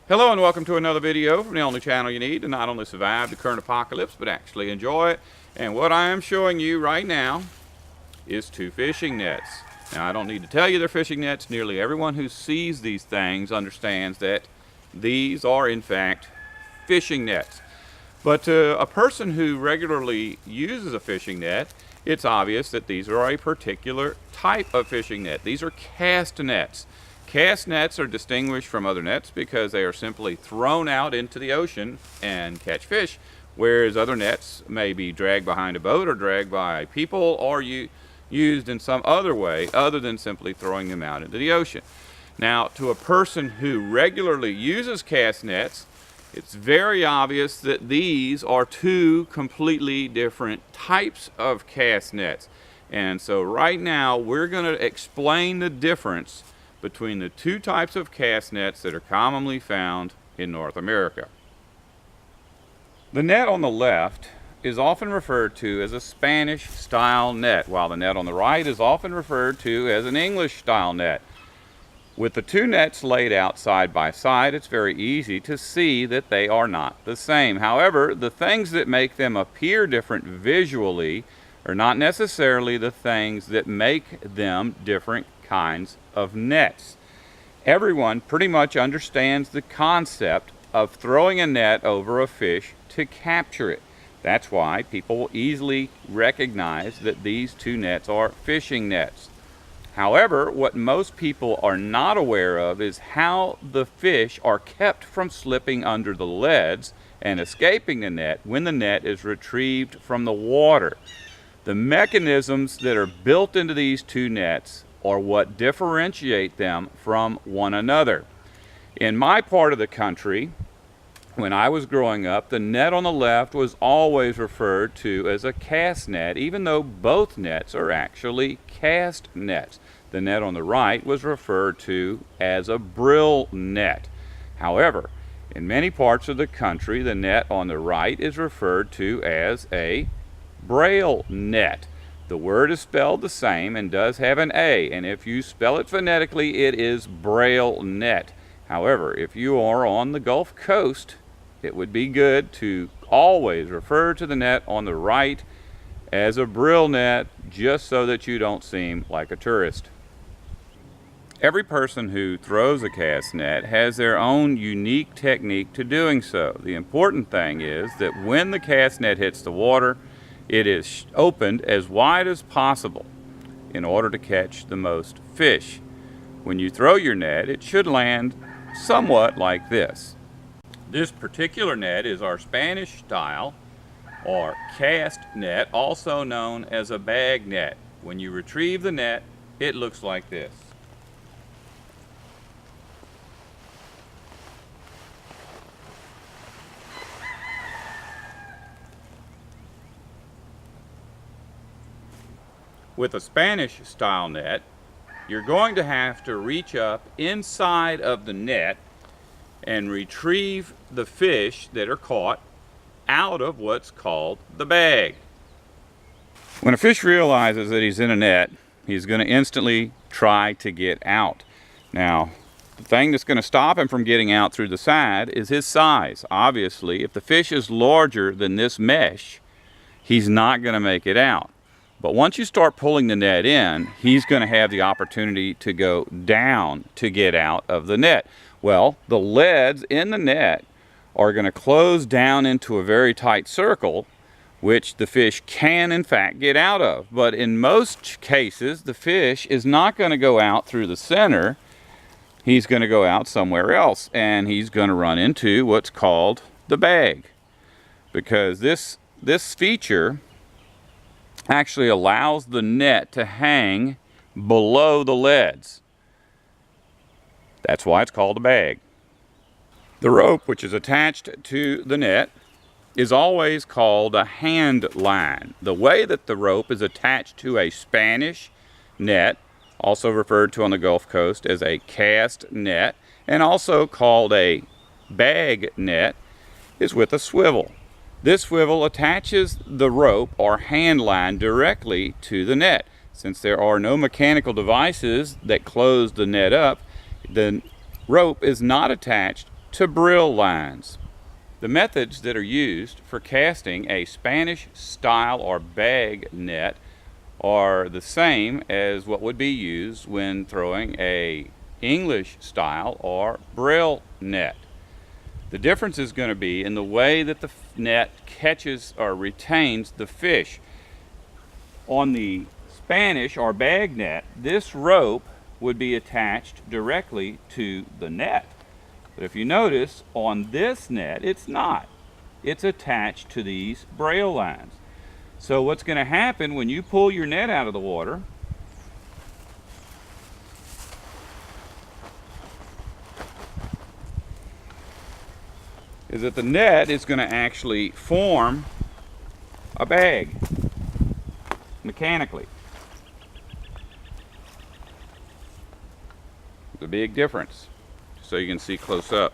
Hello and welcome to another video from the only channel you need to not only survive the current apocalypse but actually enjoy it. And what I am showing you right now is two fishing nets. Now I don't need to tell you they're fishing nets. Nearly everyone who sees these things understands that these are in fact fishing nets. But to a person who regularly uses a fishing net, it's obvious that these are a particular type of fishing net. These are cast nets. Cast nets are distinguished from other nets because they are simply thrown out into the ocean and catch fish, whereas other nets may be dragged behind a boat or dragged by people or used in some other way other than simply throwing them out into the ocean. Now, to a person who regularly uses cast nets, it's very obvious that these are two completely different types of cast nets. And so right now we're going to explain the difference between the two types of cast nets that are commonly found in North America. The net on the left is often referred to as a Spanish style net, while the net on the right is often referred to as an English style net. With the two nets laid out side by side, it's very easy to see that they are not the same. However, the things that make them appear different visually are not necessarily the things that make them different kinds of nets. Everyone pretty much understands the concept of throwing a net over a fish to capture it. That's why people will easily recognize that these two nets are fishing nets. However, what most people are not aware of is how the fish are kept from slipping under the leads and escaping the net when the net is retrieved from the water. The mechanisms that are built into these two nets are what differentiate them from one another. In my part of the country, when I was growing up, the net on the left was always referred to as a cast net, even though both nets are actually cast nets. The net on the right was referred to as a Braille net. However, in many parts of the country, the net on the right is referred to as a Braille net. The word is spelled the same and does have an A, and if you spell it phonetically, it is Braille net. However, if you are on the Gulf Coast, it would be good to always refer to the net on the right as a Braille net, just so that you don't seem like a tourist. Every person who throws a cast net has their own unique technique to doing so. The important thing is that when the cast net hits the water, it is opened as wide as possible in order to catch the most fish. When you throw your net, it should land somewhat like this. This particular net is our Spanish style or cast net, also known as a bag net. When you retrieve the net, it looks like this. With a Spanish style net, you're going to have to reach up inside of the net and retrieve the fish that are caught out of what's called the bag. When a fish realizes that he's in a net, he's going to instantly try to get out. Now, the thing that's going to stop him from getting out through the side is his size. Obviously, if the fish is larger than this mesh, he's not going to make it out. But once you start pulling the net in, he's going to have the opportunity to go down to get out of the net. Well, the leads in the net are going to close down into a very tight circle, which the fish can in fact get out of. But in most cases, the fish is not going to go out through the center. He's going to go out somewhere else, and he's going to run into what's called the bag, because this feature actually allows the net to hang below the leads. That's why it's called a bag. The rope, which is attached to the net, is always called a hand line. The way that the rope is attached to a Spanish net, also referred to on the Gulf Coast as a cast net, and also called a bag net, is with a swivel. This swivel attaches the rope or hand line directly to the net. Since there are no mechanical devices that close the net up, the rope is not attached to Braille lines. The methods that are used for casting a Spanish style or bag net are the same as what would be used when throwing a English style or Braille net. The difference is going to be in the way that the net catches or retains the fish. On the Spanish or bag net, this rope would be attached directly to the net. But if you notice, on this net, it's not. It's attached to these Braille lines. So what's going to happen when you pull your net out of the water, is that the net is going to actually form a bag mechanically. It's a big difference, so you can see close up.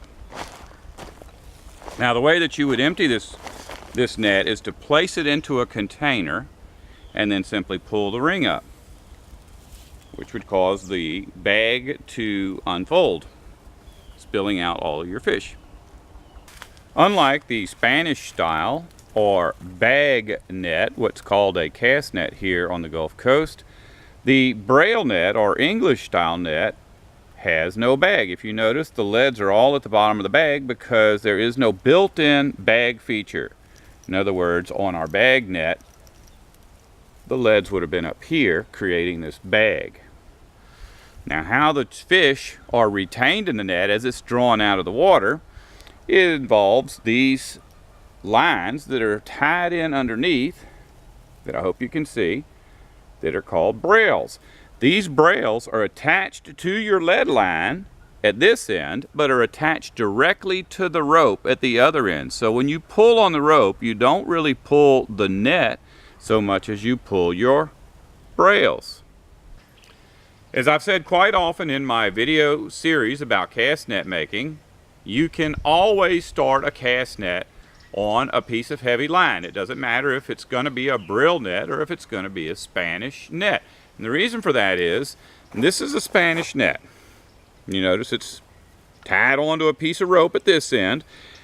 Now the way that you would empty this net is to place it into a container and then simply pull the ring up, which would cause the bag to unfold, spilling out all of your fish. Unlike the Spanish style or bag net, what's called a cast net here on the Gulf Coast, the Braille net or English style net has no bag. If you notice, the leads are all at the bottom of the bag because there is no built-in bag feature. In other words, on our bag net, the leads would have been up here creating this bag. Now, how the fish are retained in the net as it's drawn out of the water, it involves these lines that are tied in underneath, that I hope you can see, that are called brails. These brails are attached to your lead line at this end, but are attached directly to the rope at the other end. So when you pull on the rope, you don't really pull the net so much as you pull your brails. As I've said quite often in my video series about cast net making, you can always start a cast net on a piece of heavy line. It doesn't matter if it's going to be a Braille net or if it's going to be a Spanish net. And the reason for that is, this is a Spanish net. You notice it's tied onto a piece of rope at this end,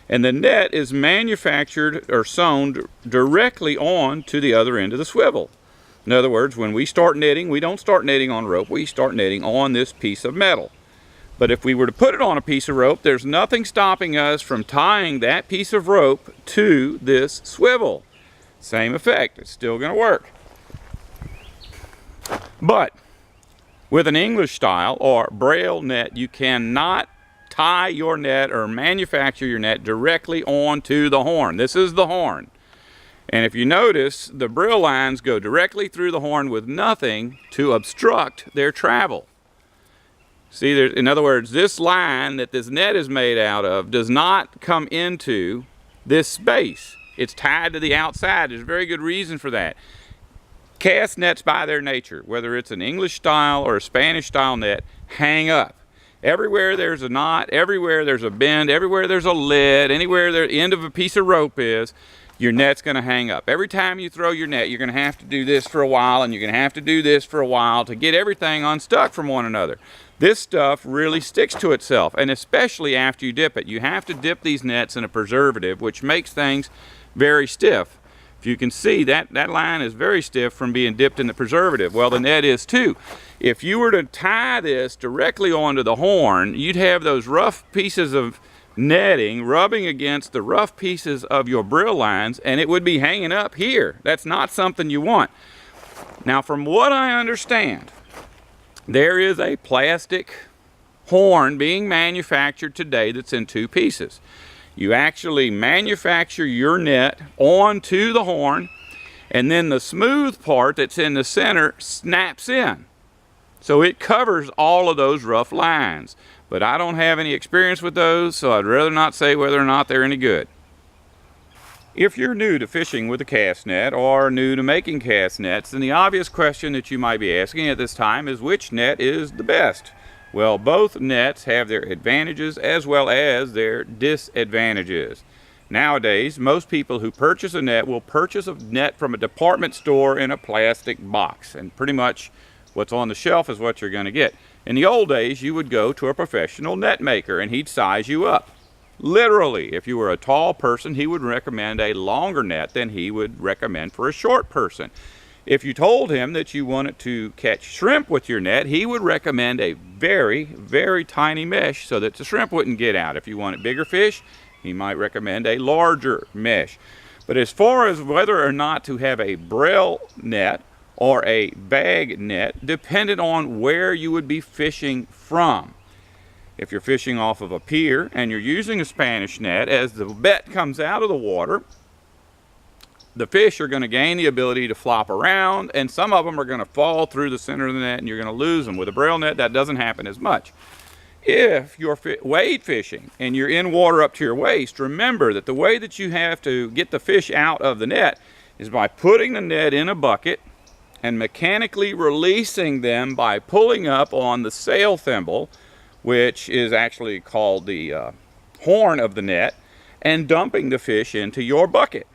and the net is manufactured or sewn directly on to the other end of the swivel. In other words, when we start knitting, we don't start knitting on rope, we start knitting on this piece of metal. But if we were to put it on a piece of rope, there's nothing stopping us from tying that piece of rope to this swivel. Same effect, it's still going to work. But with an English style or Braille net, you cannot tie your net or manufacture your net directly onto the horn. This is the horn. And if you notice, the Braille lines go directly through the horn with nothing to obstruct their travel. See, in other words, this line that this net is made out of does not come into this space. It's tied to the outside. There's a very good reason for that. Cast nets by their nature, whether it's an English style or a Spanish style net, hang up. Everywhere there's a knot, everywhere there's a bend, everywhere there's a lid, anywhere the end of a piece of rope is, your net's going to hang up. Every time you throw your net, you're going to have to do this for a while, and you're going to have to do this for a while to get everything unstuck from one another. This stuff really sticks to itself, and especially after you dip it. You have to dip these nets in a preservative, which makes things very stiff. If you can see, that line is very stiff from being dipped in the preservative. Well, the net is too. If you were to tie this directly onto the horn, you'd have those rough pieces of netting rubbing against the rough pieces of your Braille lines, and it would be hanging up here. That's not something you want. Now, from what I understand, there is a plastic horn being manufactured today that's in two pieces. You actually manufacture your net onto the horn, and then the smooth part that's in the center snaps in. So it covers all of those rough lines. But I don't have any experience with those, so I'd rather not say whether or not they're any good. If you're new to fishing with a cast net or new to making cast nets, then the obvious question that you might be asking at this time is which net is the best? Well, both nets have their advantages as well as their disadvantages. Nowadays, most people who purchase a net will purchase a net from a department store in a plastic box, and pretty much what's on the shelf is what you're going to get. In the old days, you would go to a professional net maker and he'd size you up. Literally, if you were a tall person, he would recommend a longer net than he would recommend for a short person. If you told him that you wanted to catch shrimp with your net, he would recommend a very, very tiny mesh so that the shrimp wouldn't get out. If you wanted bigger fish, he might recommend a larger mesh. But as far as whether or not to have a Braille net or a bag net, depended on where you would be fishing from. If you're fishing off of a pier and you're using a Spanish net, as the bet comes out of the water, the fish are going to gain the ability to flop around, and some of them are going to fall through the center of the net and you're going to lose them. With a Braille net, that doesn't happen as much. If you're wade fishing and you're in water up to your waist, remember that the way that you have to get the fish out of the net is by putting the net in a bucket and mechanically releasing them by pulling up on the sail thimble, which is actually called the horn of the net, and dumping the fish into your bucket.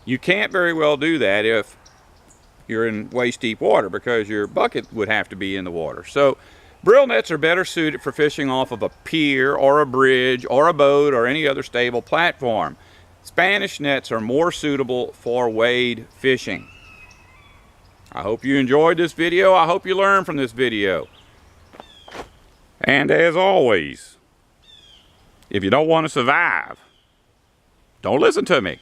You can't very well do that if you're in waist deep water, because your bucket would have to be in the water. So Braille nets are better suited for fishing off of a pier or a bridge or a boat or any other stable platform. Spanish nets are more suitable for wade fishing. I hope you enjoyed this video. I hope you learned from this video. And as always, if you don't want to survive, don't listen to me.